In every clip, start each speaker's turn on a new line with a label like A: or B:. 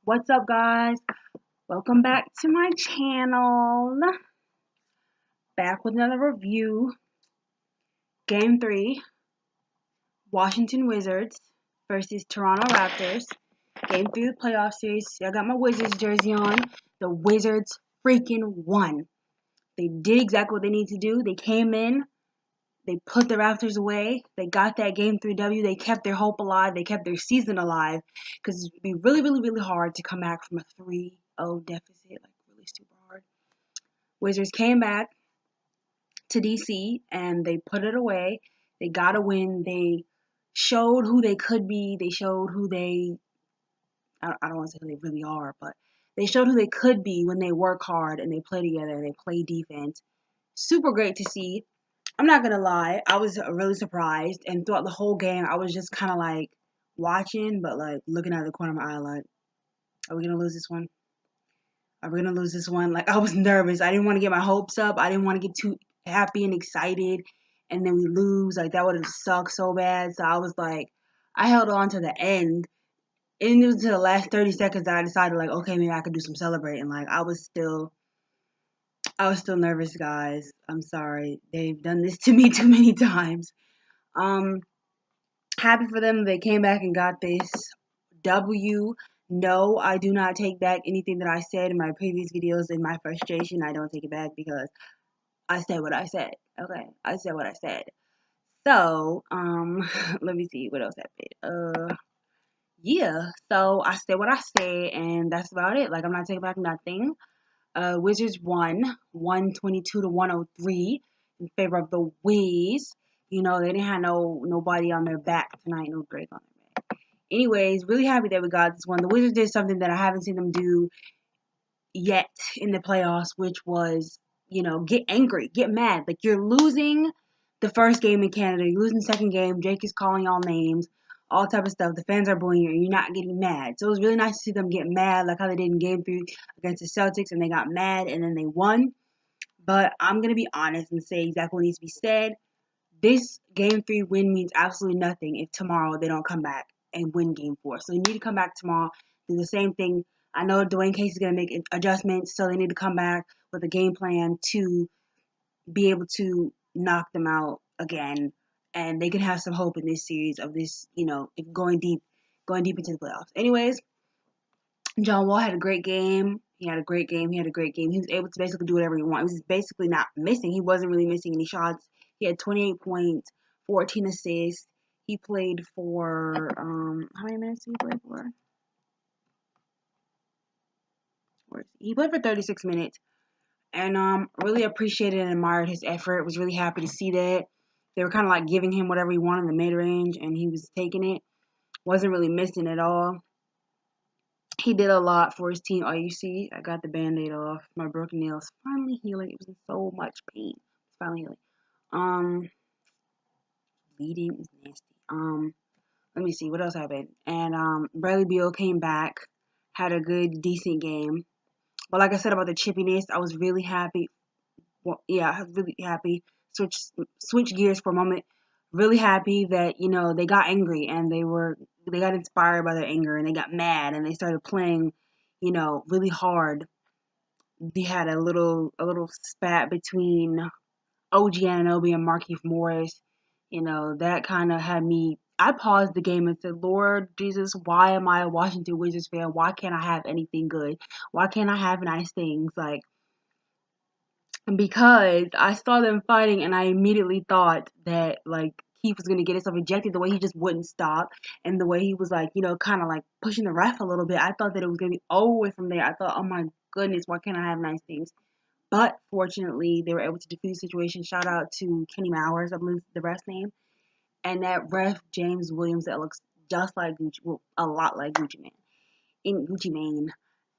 A: What's up, guys? Welcome back to my channel. Back with another review. Game 3, Washington Wizards versus Toronto Raptors. Game 3 of the playoff series. I got my Wizards jersey on. The Wizards freaking won. They did exactly what they need to do. They came in. They put the Raptors away. They got that Game 3 W. They kept their hope alive. They kept their season alive. Because it would be really, really, really hard to come back from a 3-0 deficit. Like, really super hard. Wizards came back to DC and they put it away. They got a win. They showed who they could be. They showed who I don't want to say who they really are, but they showed who they could be when they work hard and they play together and they play defense. Super great to see. I'm not gonna lie, I was really surprised, and throughout the whole game, I was just kind of like watching, but like looking out of the corner of my eye, like, are we gonna lose this one? Are we gonna lose this one? Like, I was nervous. I didn't want to get my hopes up. I didn't want to get too happy and excited, and then we lose. Like, that would have sucked so bad. So I was like, I held on to the end. And it was to the last 30 seconds that I decided, like, okay, maybe I could do some celebrating. Like, I was still nervous, guys. I'm sorry. They've done this to me too many times. Um, Happy for them. They came back and got this W. No, I do not take back anything that I said in my previous videos in my frustration. I don't take it back because I said what I said. Okay, I said what I said. So, let me see what else happened. Yeah. So I said what I said, and that's about it. Like, I'm not taking back nothing. Wizards won 122 to 103 in favor of the Wiz. You know, they didn't have nobody on their back tonight, no Drake on their back. Anyways, really happy that we got this one. The Wizards did something that I haven't seen them do yet in the playoffs, which was, get angry, get mad. Like, you're losing the first game in Canada, you're losing the second game, Jake is calling y'all names, all type of stuff. The fans are booing you, and you're not getting mad. So it was really nice to see them get mad, like how they did in Game 3 against the Celtics, and they got mad, and then they won. But I'm going to be honest and say exactly what needs to be said. This Game 3 win means absolutely nothing if tomorrow they don't come back and win Game 4. So they need to come back tomorrow, do the same thing. I know Dwayne Casey is going to make adjustments, so they need to come back with a game plan to be able to knock them out again, and they can have some hope in this series of this, going deep into the playoffs. Anyways, John Wall had a great game. He had a great game. He had a great game. He was able to basically do whatever he wanted. He was basically not missing. He wasn't really missing any shots. He had 28 points, 14 assists. He played for how many minutes did he play for? He played for 36 minutes. And really appreciated and admired his effort. Was really happy to see that. They were kind of like giving him whatever he wanted in the mid-range, and he was taking it. Wasn't really missing at all. He did a lot for his team. Oh, you see, I got the Band-Aid off. My broken nails finally healing. It was in so much pain. It's finally healing. Bleeding is nasty. Let me see what else happened. And Bradley Beal came back, had a good, decent game. But like I said about the chippiness, I was really happy. Well, yeah, I was really happy. Switch gears for a moment. Really happy that they got angry and they got inspired by their anger and they got mad and they started playing, really hard. They had a little spat between OG Anonoby and Markieff Morris. That kind of had me. I paused the game and said, Lord Jesus, why am I a Washington Wizards fan? Why can't I have anything good? Why can't I have nice things? Like, because I saw them fighting and I immediately thought that, like, Keith was going to get himself ejected, the way he just wouldn't stop and the way he was, like, kind of like pushing the ref a little bit. I thought that it was going to be over from there. I thought, oh my goodness, why can't I have nice things? But fortunately, they were able to defuse the situation. Shout out to Kenny Mowers, I believe the ref's name. And that ref, James Williams, that looks just like Gucci, well, a lot like Gucci Mane. In Gucci Mane.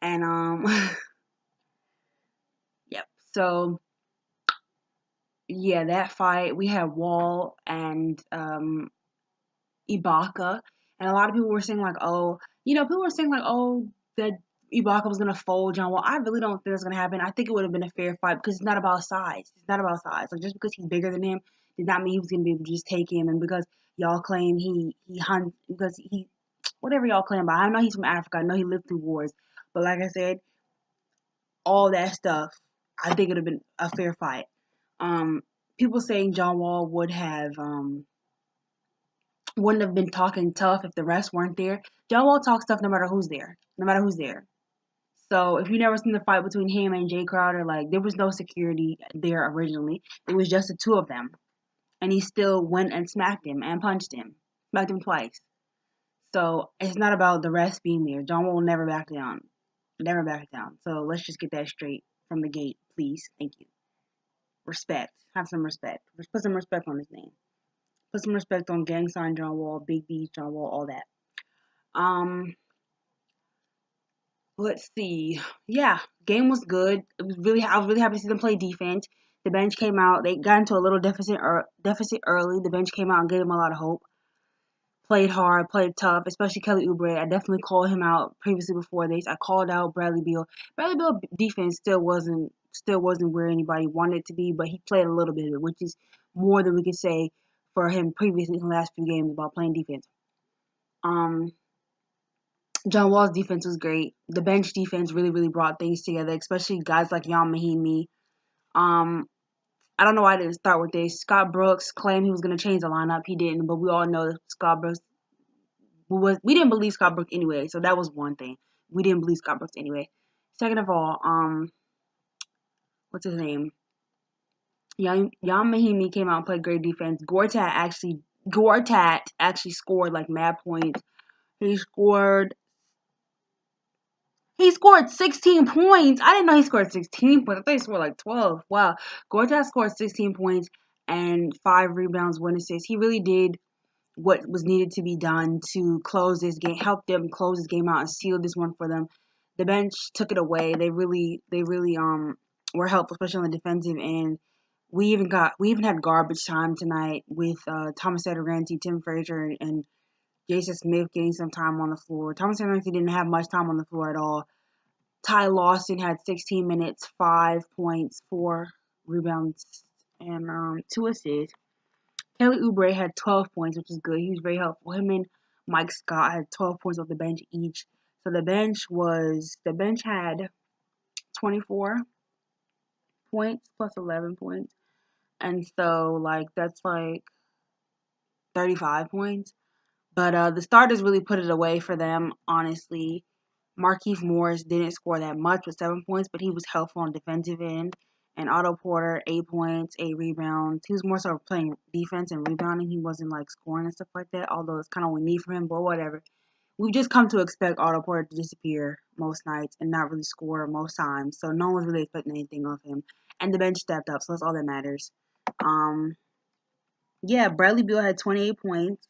A: And, yep. So, yeah, that fight, we had Wall and Ibaka, and a lot of people were saying like, oh, people were saying like, oh, that Ibaka was gonna fold John Wall. I really don't think that's gonna happen. I think it would have been a fair fight because it's not about size. It's not about size. Like, just because he's bigger than him did not mean he was gonna be able to just take him. And because y'all claim he hunts because he whatever y'all claim about. I know he's from Africa. I know he lived through wars. But like I said, all that stuff, I think it would have been a fair fight. People saying John Wall wouldn't have been talking tough if the refs weren't there. John Wall talks tough no matter who's there. No matter who's there. So if you never seen the fight between him and Jay Crowder, like there was no security there originally. It was just the two of them. And he still went and smacked him and punched him. Smacked him twice. So it's not about the refs being there. John Wall will never back down. Never back down. So let's just get that straight from the gate, please. Thank you. Respect. Have some respect. Put some respect on his name. Put some respect on Gang Sign John Wall, Big B John Wall, all that. Let's see. Yeah, game was good. I was really happy to see them play defense. The bench came out. They got into a little deficit early. The bench came out and gave them a lot of hope. Played hard, played tough, especially Kelly Oubre. I definitely called him out previously before this. I called out Bradley Beal. Bradley Beal defense still wasn't where anybody wanted it to be, but he played a little bit of it, which is more than we could say for him previously in the last few games about playing defense. John Wall's defense was great. The bench defense really brought things together, especially guys like Ian Mahinmi. I don't know why I didn't start with this. Scott Brooks claimed he was going to change the lineup. He didn't, but we all know that Scott Brooks we didn't believe Scott Brooks anyway, so that was one thing. We didn't believe Scott Brooks anyway. Second of all, what's his name? Jan Mahimi came out and played great defense. Gortat actually scored like mad points. He scored 16 points. I didn't know he scored 16 points. I thought he scored like 12. Wow. Gortat scored 16 points and 5 rebounds, 1 assist. He really did what was needed to be done to close this game, help them close this game out and seal this one for them. The bench took it away. They really were helpful, especially on the defensive end. We even had garbage time tonight with Thomas Satoranti, Tim Frazier, and Jason Smith getting some time on the floor. Thomas Satoranti didn't have much time on the floor at all. Ty Lawson had 16 minutes, 5 points, 4 rebounds, and 2 assists. Kelly Oubre had 12 points, which is good. He was very helpful. Him and Mike Scott had 12 points off the bench each. So the bench had 24 points plus 11 points. And so, like, that's like 35 points. But the starters really put it away for them, honestly. Markieff Morris didn't score that much with 7 points, but he was helpful on defensive end. And Otto Porter, 8 points, 8 rebounds. He was more so playing defense and rebounding. He wasn't like scoring and stuff like that, although it's kind of what we need from him, but whatever. We've just come to expect Otto Porter to disappear most nights and not really score most times. So no one's really expecting anything of him. And the bench stepped up, so that's all that matters. Yeah, Bradley Beal had 28 points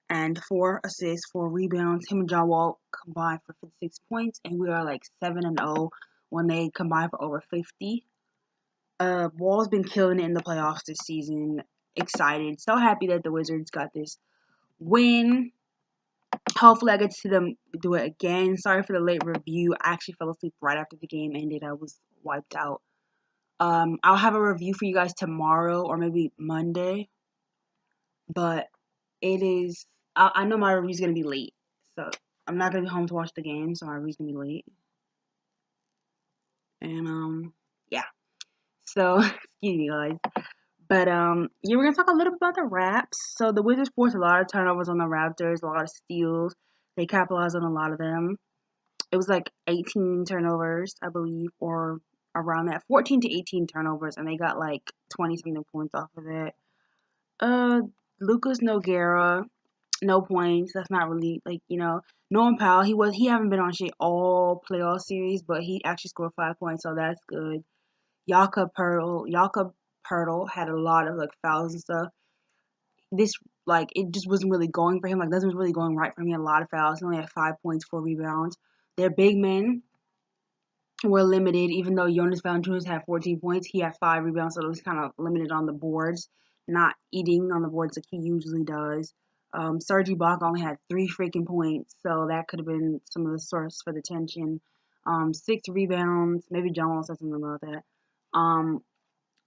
A: and 4 assists, 4 rebounds. Him and John Wall combined for 56 points, and we are like 7-0 when they combine for over 50. Wall's been killing it in the playoffs this season. Excited. So happy that the Wizards got this win. Hopefully I get to see them do it again. Sorry for the late review. I actually fell asleep right after the game ended. I was wiped out. I'll have a review for you guys tomorrow or maybe Monday. But it is... I know my review's going to be late. So I'm not going to be home to watch the game, so my review's going to be late. And, yeah. So, excuse me, guys. But, yeah, we're going to talk a little bit about the Raps. So, the Wizards forced a lot of turnovers on the Raptors, a lot of steals. They capitalized on a lot of them. It was like 18 turnovers, I believe, or around that. 14 to 18 turnovers, and they got like 20-something points off of it. Lucas Nogueira, no points. That's not really, like, you know. Norman Powell, he haven't been on shit all playoff series, but he actually scored 5 points, so that's good. Jakob Poeltl had a lot of, like, fouls and stuff. This, like, it just wasn't really going for him. Like, nothing was really going right for him. He had a lot of fouls. He only had 5 points, 4 rebounds. Their big men were limited, even though Jonas Valunchunias had 14 points. He had 5 rebounds, so it was kind of limited on the boards, not eating on the boards like he usually does. Serge Wall only had 3 freaking points, so that could have been some of the source for the tension. 6 rebounds. Maybe John will say something about that.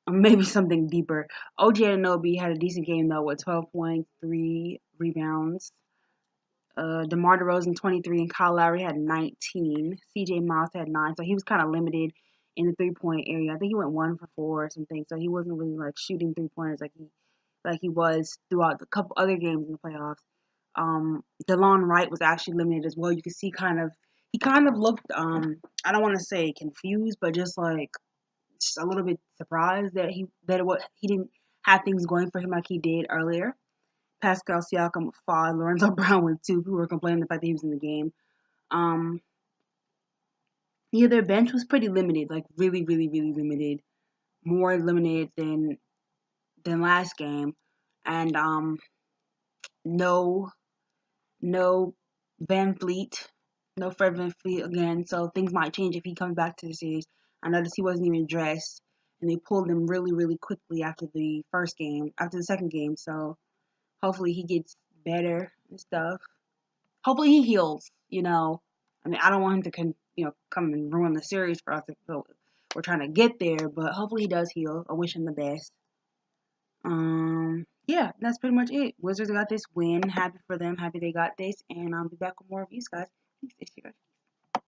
A: Maybe something deeper. OG Anonoby had a decent game, though, with 12 points, 3 rebounds. DeMar DeRozan 23 and Kyle Lowry had 19. CJ Miles had 9, so he was kind of limited in the 3-point area. I think he went 1 for 4 or something, so he wasn't really like shooting 3-pointers like he was throughout the couple other games in the playoffs. DeLon Wright was actually limited as well. You can see he kind of looked I don't want to say confused, but just a little bit surprised that he didn't have things going for him like he did earlier. Pascal Siakam with 5, Lorenzo Brown with 2. People were complaining the fact that he was in the game. Yeah, their bench was pretty limited, like really, really, really limited. More limited than last game. And no Van Fleet, no Fred Van Fleet again. So things might change if he comes back to the series. I noticed he wasn't even dressed, and they pulled him really, really quickly after the second game. So hopefully he gets better and stuff. Hopefully he heals. I mean, I don't want him to come and ruin the series for us. So we're trying to get there, but hopefully he does heal. I wish him the best. Yeah, that's pretty much it. Wizards got this win. Happy for them. Happy they got this, and I'll be back with more of you guys. Thanks, guys.